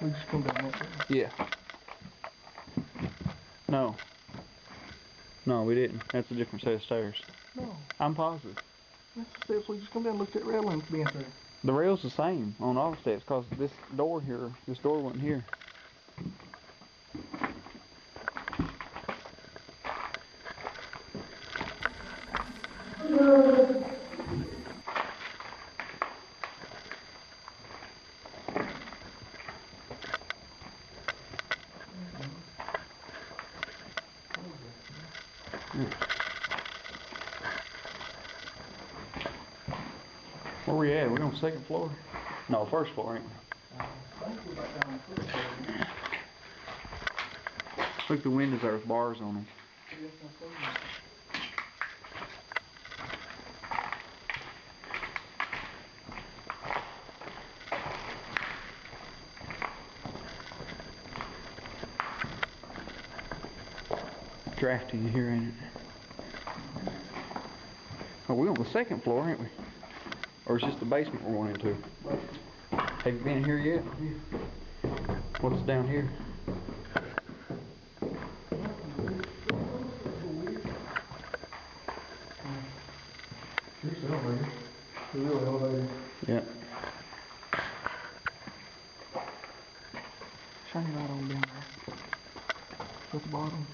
We just come down that way. Yeah. No. No, we didn't. That's a different set of stairs. No. I'm positive. That's the steps we just come down and looked at railings being there. The rail's the same on all steps because this door wasn't here. Where we at? We on the second floor? No, first floor, ain't we? I think we're back down the first floor. Look, the windows, there's bars on them. Yes, I see that. Drafty in here, ain't it? Oh, we on the second floor, ain't we? Or is this the basement we're going into? Have you been here yet? What's down here? Here's the elevator. The real elevator. Yeah. Shine your light on down there. At the bottom.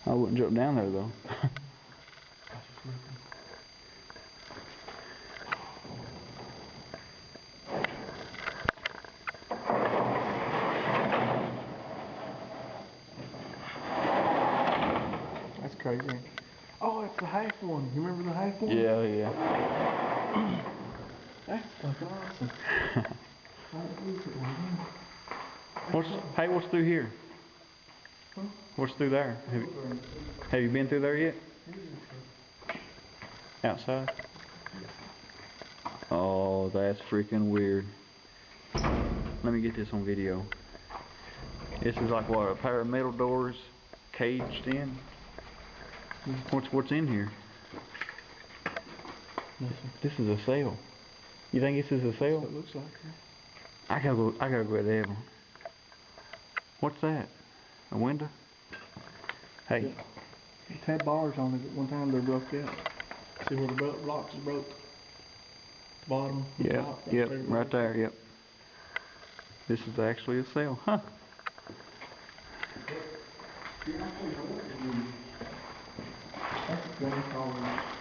I wouldn't jump down there though. I just looking. That's crazy. Oh, it's the half one. You remember the half one? Yeah, yeah. That's fucking awesome. Hey, what's through here? Huh? What's through there? Have you been through there yet? Outside? Oh, that's freaking weird. Let me get this on video. This is like what, a pair of metal doors caged in? What's in here? Nothing. This is a cell. You think this is a cell? It looks like it. I gotta go at that one. What's that? A window? Hey. Yeah. It had bars on it at one time. They broke out. See where the blocks is broke? Bottom. Yeah. Top, Yep. Right there. Yep. This is actually a cell, huh? That's what they call it.